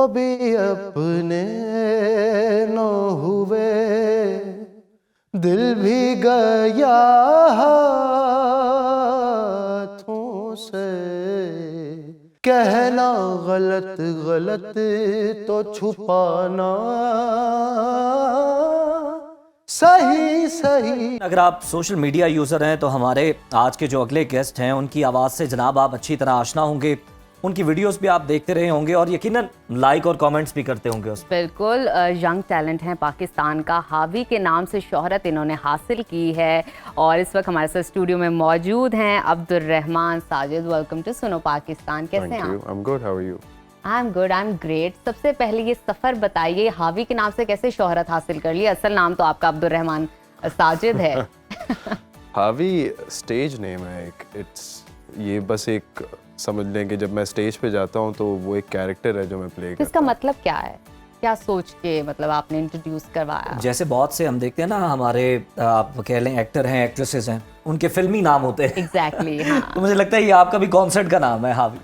भी अपने न हुए, दिल भी गया हाथों से। कहना गलत गलत तो छुपाना सही सही। अगर आप सोशल मीडिया यूज़र हैं तो हमारे आज के जो अगले गेस्ट हैं उनकी आवाज़ से जनाब आप अच्छी तरह आशना होंगे, उनकी वीडियोस भी आप देखते रहे होंगे और यकीनन लाइक और कमेंट्स भी करते होंगे उस। बिल्कुल, यंग टैलेंट हैं पाकिस्तान का, हावी के नाम से शोहरत इन्होंने हासिल की है और इस वक्त हमारे साथ स्टूडियो में मौजूद हैं अब्दुल रहमान साजिद। वेलकम टू सुनो पाकिस्तान। कैसे हैं आप? I'm good, how are you? I am good, I am great. सबसे पहले ये सफ़र बताइए, हावी के नाम से कैसे शोहरत हासिल कर ली? असल नाम तो आपका अब्दुल रहमान साजिद है। हावी स्टेज नेम है एक, ये बस एक समझ लें कि जब मैं स्टेज पे जाता हूँ तो वो एक कैरेक्टर है जो मैं प्ले करता हूँ। इसका मतलब क्या है? क्या सोच के मतलब आपने इंट्रोड्यूस करवाया? जैसे बहुत से हम देखते हैं ना, हमारे आप कह लें एक्टर हैं, एक्ट्रेसेस हैं, उनके फिल्मी नाम होते हैं। एग्जैक्टली, हाँ। तो मुझे लगता है ये आपका भी कॉन्सर्ट का नाम है, हावी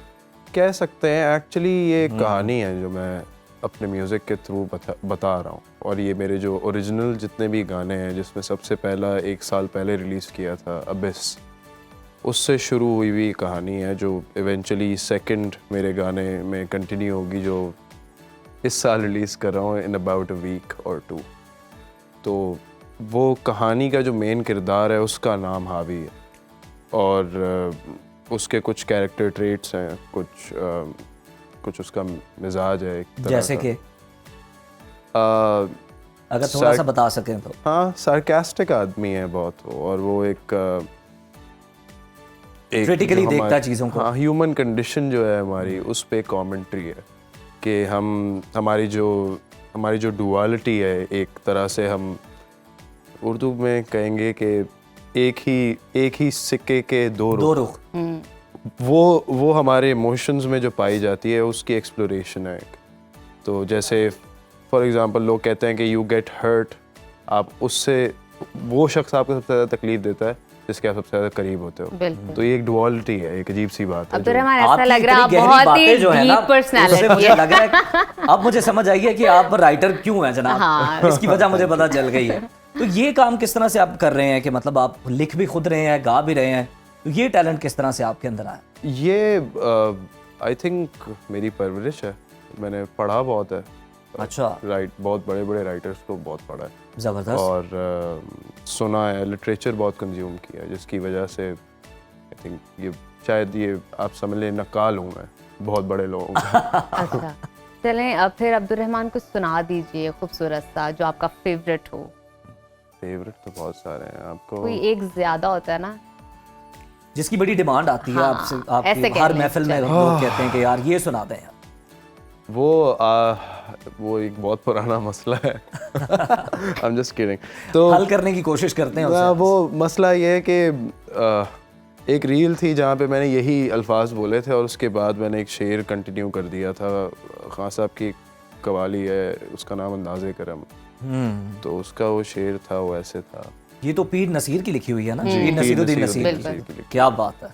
कह सकते हैं। एक्चुअली ये कहानी है जो मैं अपने म्यूज़िक के थ्रू बता रहा हूँ, और ये मेरे जो ओरिजिनल जितने भी गाने हैं, जिसमें सबसे पहला 1 साल पहले रिलीज़ किया था अबिस, उससे शुरू हुई हुई कहानी है जो इवेंचुअली सेकंड मेरे गाने में कंटिन्यू होगी, जो इस साल रिलीज़ कर रहा हूँ इन अबाउट अ वीक और 2। तो वो कहानी का जो मेन किरदार है उसका नाम हावी है, और उसके कुछ कैरेक्टर ट्रेट्स हैं, कुछ उसका मिजाज है एक तरह जैसे का। कि अगर थोड़ा सा बता सकें तो। हाँ, सार्कास्टिक आदमी है बहुत वो, और वो एक क्रिटिकली देखता चीज़ों को। हाँ, ह्यूमन कंडीशन जो है हमारी, उस पे कमेंट्री है कि हमारी जो डुअलिटी है, एक तरह से हम उर्दू में कहेंगे कि एक ही सिक्के के दो रुख। वो हमारे इमोशंस में जो पाई जाती है उसकी एक्सप्लोरेशन है एक। तो जैसे फॉर एग्जांपल लोग कहते हैं कि यू गेट हर्ट, आप उससे, वो शख्स आपको सबसे ज़्यादा तकलीफ देता है जिसके आप सबसे ज़्यादा करीब होते हो। तो ये एक डुअलिटी है, एक अजीब सी बात है। अब्दुल रहमान, ऐसा लग रहा है बहुत ही डीप पर्सनालिटी मुझे लग रहा है अब मुझे समझ आई है कि आप राइटर क्यों हैं जनाब। हाँ। इसकी वजह मुझे पता चल गई है। तो ये काम किस तरह से आप कर रहे हैं कि मतलब आप लिख भी खुद रहे हैं, गा भी रहे हैं, तो ये टैलेंट किस तरह से आपके अंदर आया? ये आई थिंक मेरी परवरिश है। मैंने पढ़ा बहुत है। अच्छा। बहुत बड़े बड़े राइटर्स को बहुत पढ़ा है, ज़बरदस्त। और सुना है, लिटरेचर बहुत कंज्यूम किया है, जिसकी वजह से आई थिंक ये शायद ये आप समझ लें नकाल हूँ मैं बहुत बड़े लोगों का। अच्छा, चलें अब फिर अब्दुल रहमान को सुना दीजिए खूबसूरत सा जो आपका फेवरेट हो। फेवरेट तो बहुत सारे हैं, आपको कोई एक ज्यादा होता है ना जिसकी बड़ी डिमांड आती है हाँ, आपसे, ऐसे आपकी हर कहने महफिल में लोग कहते हैं कि यार ये सुना दें यार। वो एक बहुत पुराना मसला है। I'm just kidding। तो हल करने की कोशिश करते हैं उसे। वो मसला ये है कि एक रील थी जहाँ पे मैंने यही अल्फाज बोले थे, और उसके बाद मैंने एक शेर कंटिन्यू कर दिया था। खान साहब की कवाली है, उसका नाम अंदाज़े करम। तो उसका वो शेर था, वो ऐसे था। ये तो पीर नसीर की लिखी हुई है ना? पीर नसीरुद्दीन नसीर की। क्या बात है।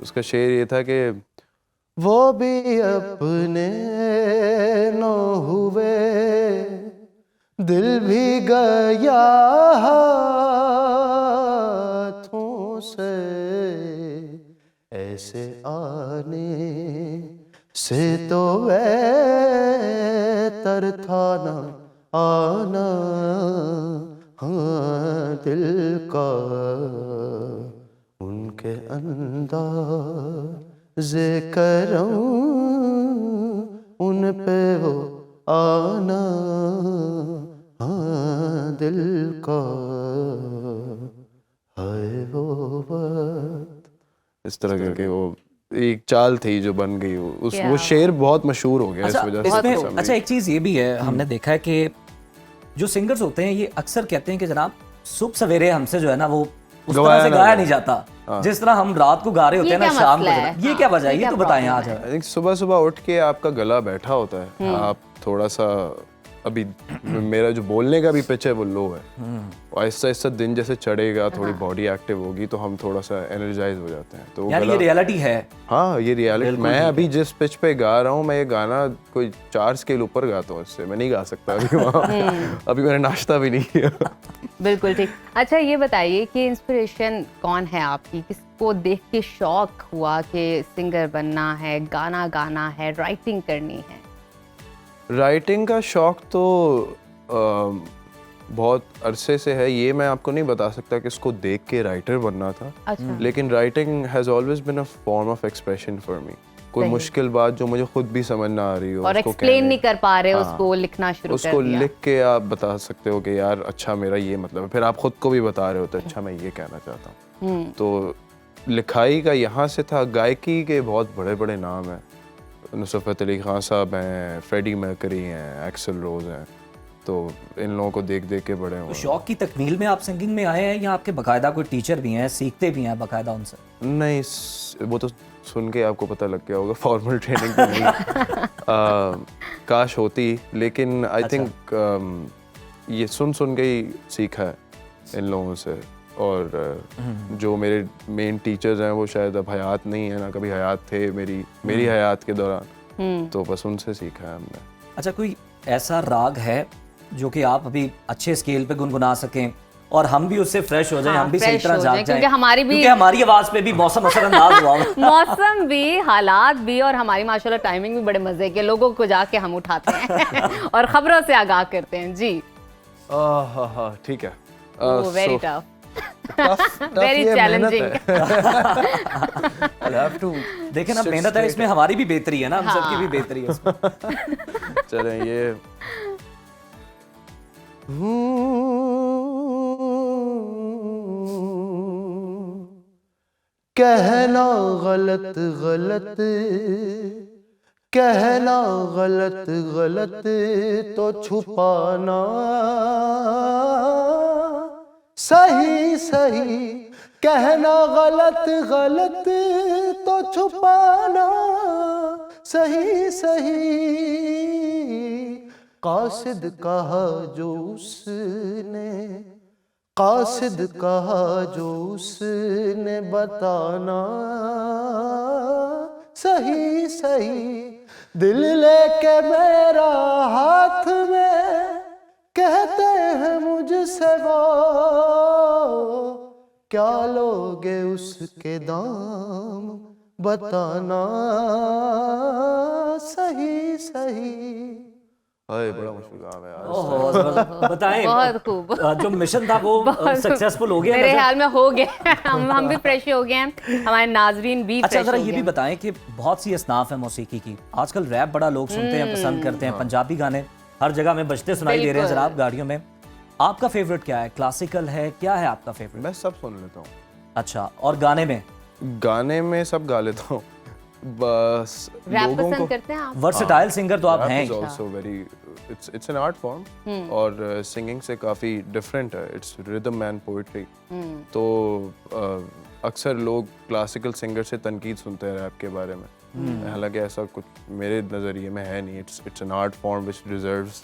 उसका शेर ये था कि वो भी अपने न हुए, दिल भी गया हाथों से। ऐसे आने से तो बेहतर था ना आना, हाँ दिल का उनके अंदाज़े करम, उन पे वो आना, हाँ दिल का है वो बात। इस तरह करके वो एक चाल थी जो बन गई। वो शेर बहुत मशहूर हो गया इस वजह से। अच्छा, एक चीज़ ये भी है, हमने देखा है कि जो सिंगर्स होते हैं ये अक्सर कहते हैं कि जनाब सुबह सवेरे हमसे जो है ना वो उस तरह से गाया नहीं जाता जिस तरह हम रात को गा रहे होते हैं ना शाम को। ये क्या वजह है? ये तो बताएं आज। सुबह सुबह उठ के आपका गला बैठा होता है, आप थोड़ा सा अभी मेरा जो बोलने का भी पिच है वो लो है, और आहिस्ता आहिस्ता दिन जैसे चढ़ेगा, थोड़ी बॉडी एक्टिव होगी तो हम थोड़ा सा एनर्जाइज हो जाते हैं। तो यार ये रियलिटी है। हाँ, ये रियलिटी। मैं अभी जिस पिच पे गा रहा हूँ, मैं ये गाना कोई 4 स्केल ऊपर गाता हूँ, इससे मैं नहीं गा सकता अभी वहाँ। अभी मैंने नाश्ता भी नहीं किया। बिल्कुल ठीक। अच्छा ये बताइए कि इंस्पिरेशन कौन है आपकी, किसको देख के शौक हुआ कि सिंगर बनना है, गाना गाना है, राइटिंग करनी है? राइटिंग का शौक तो बहुत अरसे से है, ये मैं आपको नहीं बता सकता कि इसको देख के राइटर बनना था। अच्छा। लेकिन writing has always been a form of expression for me. कोई मुश्किल बात जो मुझे खुद भी समझ ना आ रही हो, और एक्सप्लेन नहीं कर पा रहे, उसको लिखना शुरू कर उसको दिया। लिख के आप बता सकते हो कि यार अच्छा मेरा ये मतलब है, फिर आप खुद को भी बता रहे होते अच्छा मैं ये कहना चाहता हूँ। तो लिखाई का यहाँ से था। गायकी के बहुत बड़े बड़े नाम हैं, नुसरत फतेह अली खान साहब हैं, फ्रेडी मर्करी हैं, एक्सेल रोज हैं, तो इन लोगों को देख देख के बड़े हुए। तो शौक की तकमील में आप सिंगिंग में आए हैं या आपके बाकायदा कोई टीचर भी हैं, सीखते भी हैं बाकायदा उनसे? नहीं, वो तो सुन के आपको पता लग गया होगा, फॉर्मल ट्रेनिंग तो नहीं। काश होती, लेकिन आई थिंक ये सुन सुन के ही सीखा है इन लोगों से। और जो मेरे मेन टीचर्स हैं वो शायद अब हयात नहीं है, ना कभी हयात थे मेरी हयात के दौरान, तो बस उनसे सीखा है हमने। अच्छा, कोई ऐसा राग है जो कि आप अभी अच्छे स्केल पे गुनगुना सकें और हम भी उससे फ्रेश हो जाएं, हम भी सही तरह जाग जाएं, क्योंकि हमारी आवाज पे भी मौसम असरअंदाज हुआ। मौसम भी, हालात भी, और हमारी माशाल्लाह टाइमिंग भी बड़े मजे के, लोगों को जाके हम उठाते हैं और खबरों से आगाह करते हैं। जी ठीक है। वेरी टफ, tough वेरी ये चैलेंजिंग। I'll have to देखें ना, sit मेहनत है straight. इसमें, हमारी भी बेहतरी है ना, हम सबकी भी बेहतरी है इसमें। चलें ये कहना गलत गलत, कहना गलत गलत तो छुपाना सही सही, कहना गलत गलत तो छुपाना सही सही, कासिद कहा जो उसने, कासिद कहा जो उसने बताना सही सही, दिल लेके मेरा हाथ में कहते हैं मुझसे वो, क्या लोगे उसके दाम बताना सही सही। बड़ा मुश्किल काम है यार। ओहो, बताएं। बहुत खूब। जो मिशन था वो सक्सेसफुल हो गया? मेरे ख्याल में हो गया। हम भी फ्रेश हो गए हैं, हमारे नाजरीन भी अच्छा, फ्रेश जरा हो ये गए भी हैं। बताएं कि बहुत सी असनाफ है मौसीकी की, आजकल रैप बड़ा लोग सुनते हैं, पसंद करते हैं, पंजाबी गाने हर जगह में बजते सुनाई दे रहे हैं जनाब गाड़ियों में। आपका फेवरेट क्या है? क्लासिकल है, क्या है आपका फेवरेट? मैं सब सुन लेता हूँ। अच्छा, और गाने में? गाने में सब गा लेता हूँ, बस रैप लोगों पसंद को करते हैं आप? वर्सेटाइल सिंगर तो आप हैं। also very it's an art form और सिंगिंग से काफ़ी डिफरेंट है, इट्स रिदम एंड पोइट्री। तो अक्सर लोग क्लासिकल सिंगर से तनकीद सुनते हैं रैप के बारे में, हालांकि ऐसा कुछ मेरे नज़रिए में है नहीं। It's an art form which deserves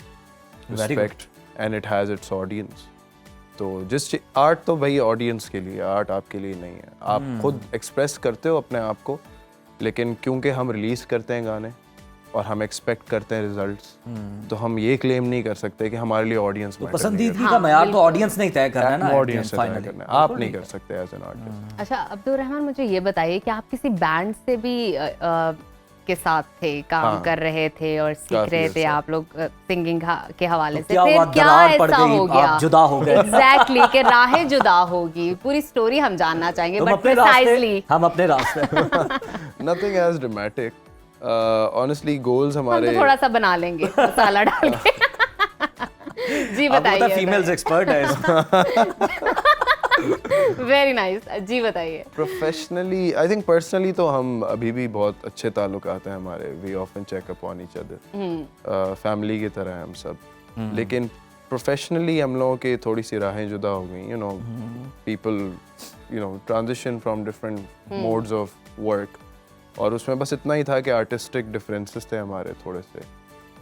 respect and it has its audience. तो जिस आर्ट तो भाई ऑडियंस के लिए, आर्ट आपके लिए नहीं है। आप खुद एक्सप्रेस करते हो अपने आप को, लेकिन क्योंकि हम रिलीज करते हैं गाने और हम एक्सपेक्ट करते हैं रिजल्ट्स, तो हम ये क्लेम नहीं कर सकते कि हमारे लिए ऑडियंस तो पसंदीदगी का मयार तो ऑडियंस नहीं तय करना है ना, ऑडियंस तय करना है, आप नहीं कर सकते एज एन आर्टिस्ट। अच्छा अब्दुल रहमान, मुझे ये बताइए कि आप किसी बैंड से भी के साथ थे, काम कर रहे थे और सीख रहे थे आप लोग सिंगिंग के हवाले से, फिर क्या ऐसा हो गया, आप जुदा हो गए? एग्जैक्टली, कि राहें जुदा होगी, पूरी स्टोरी हम जानना चाहेंगे, बट प्रिसाइजली। हम अपने रास्ते। Nothing as dramatic, honestly goals हम हमारे तो थोड़ा सा बना लेंगे मसाला डाल के। जी बताइए। फीमेल्स एक्सपर्ट है इसमें। वेरी नाइस, जी बताइए। प्रोफेशनली, आई थिंक पर्सनली तो हम अभी भी बहुत अच्छे ताल्लुकात हैं हमारे, we often check up on each other, family की तरह हम सब। लेकिन प्रोफेशनली हम लोगों की थोड़ी सी राहें जुदा हो गई, you know, people you know transition from different modes of work, और उसमें बस इतना ही था कि आर्टिस्टिक डिफरेंसेस थे हमारे थोड़े से,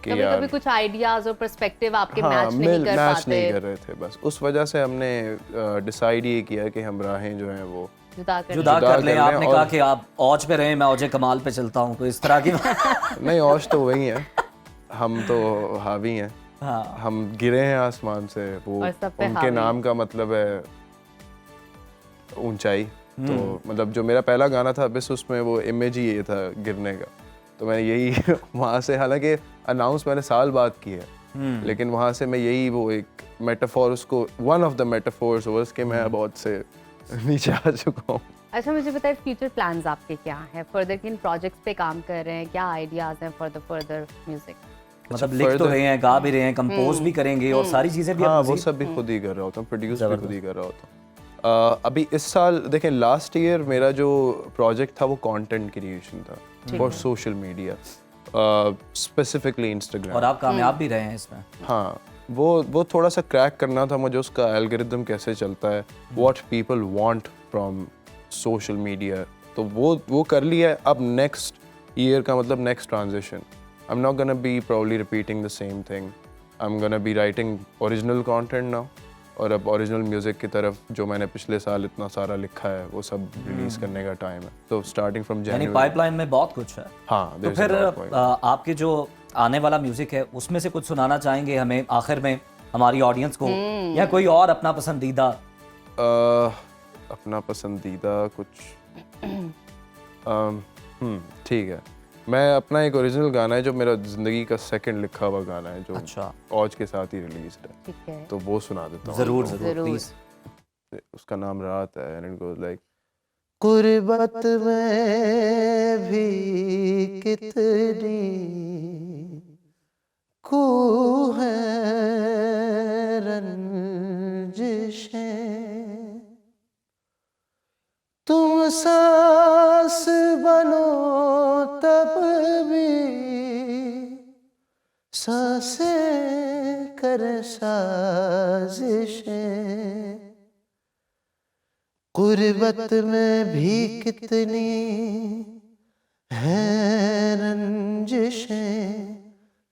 कि कभी यार कभी कुछ आइडियाज और पर्सपेक्टिव आपके हाँ मैच नहीं कर मैच पाते, नहीं कर रहे थे, बस उस वजह से हमने डिसाइड ये किया कि हम राहें जो हैं वो जुदा कर जुदा कर लें। कर लें आपने और- कहा कि आप औज पे रहें, मैं औजे कमाल पे चलता हूँ, कोई इस तरह की नहीं, औश तो वही है, हम तो हावी हैं। हाँ हम गिरे हैं आसमान से, वो और सब पे उनके हावी। नाम का मतलब है ऊंचाई। तो मतलब जो मेरा पहला गाना था अबिस, उसमें वो इमेज ही ये था गिरने का, तो मैं यही वहाँ से, हालांकि अनाउंस मैंने साल बाद की है, लेकिन वहाँ से मैं यही वो एक मेटाफोर, उसको वन ऑफ द मेटाफोर्स वर्स के मैं बहुत से नीचे आ चुका हूँ। अच्छा मुझे बताइए फ्यूचर प्लान्स आपके क्या हैं, फर्दर किन प्रोजेक्ट्स पे काम कर रहे हैं, क्या आइडियाज हैं फॉर द फर्दर म्यूजिक? मतलब लिख तो रहे हैं, गा भी रहे हैं, कंपोज भी करेंगे और सारी चीजें भी हाँ, आप वो मज़ीद- सब भी खुद ही कर रहा होता हूँ, प्रोड्यूस भी खुद ही कर रहा होता हूँ। अभी इस साल देखें, लास्ट ईयर मेरा जो प्रोजेक्ट था वो कंटेंट क्रिएशन था for social media, specifically Instagram. और आप कामयाब भी रहे हैं इसमें। हाँ, वो थोड़ा सा क्रैक करना था मुझे, उसका एल्गोरिदम कैसे चलता है, what people want from social media, तो वो कर लिया है। अब नेक्स्ट ईयर का मतलब next transition, I am not gonna be probably repeating the same thing, I am gonna be writing original content now, और अब ओरिजिनल म्यूजिक की तरफ जो मैंने पिछले साल इतना सारा लिखा है वो सब रिलीज करने का टाइम है, तो स्टार्टिंग फ्रॉम यानी जनवरी। पाइपलाइन में बहुत कुछ है। हाँ, तो there's a फिर lot going on. आपके जो आने वाला म्यूजिक है उसमें से कुछ सुनाना चाहेंगे हमें आखिर में हमारी ऑडियंस को, या कोई और अपना पसंदीदा? अपना पसंदीदा कुछ ठीक है, मैं अपना एक ओरिजिनल गाना है जो मेरा जिंदगी का सेकंड लिखा हुआ गाना है, जो अच्छा, औज के साथ ही रिलीज है, ठीक है, तो वो सुना देता हूँ। जरूर जरूर। जरूर प्लीज। उसका नाम रात है, एंड इट गोज लाइक, गुर्बत में भी कितनी कू है रंजिशें, तुम सांस बनो तब भी सांसें कर साजिशें, गुर्बत में भी कितनी है रंजिशें,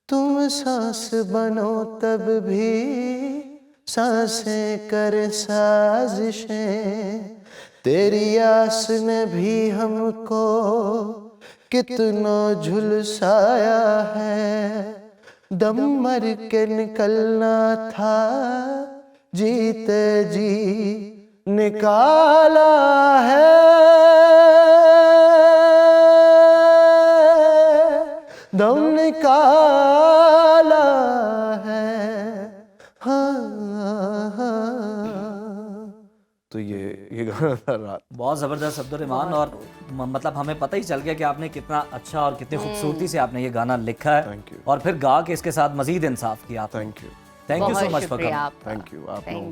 तुम सांस बनो तब भी सांसें कर साजिशें, तेरी आस ने भी हमको कितना झुलसाया है, दम मर के निकलना था, जीते जी निकाला है, दम निकाला है। हाँ, तो ये गाना था रात। बहुत ज़बरदस्त अब्दुर्रहमान, और मतलब हमें पता ही चल गया कि आपने कितना अच्छा और कितनी खूबसूरती से आपने ये गाना लिखा है, Thank you. और फिर गा के इसके साथ मजीद इंसाफ किया आपने। Thank you, thank you so बहुत मच फॉर शुक्रिया कमिंग। आपका। थैंक यू आप Thank लोगों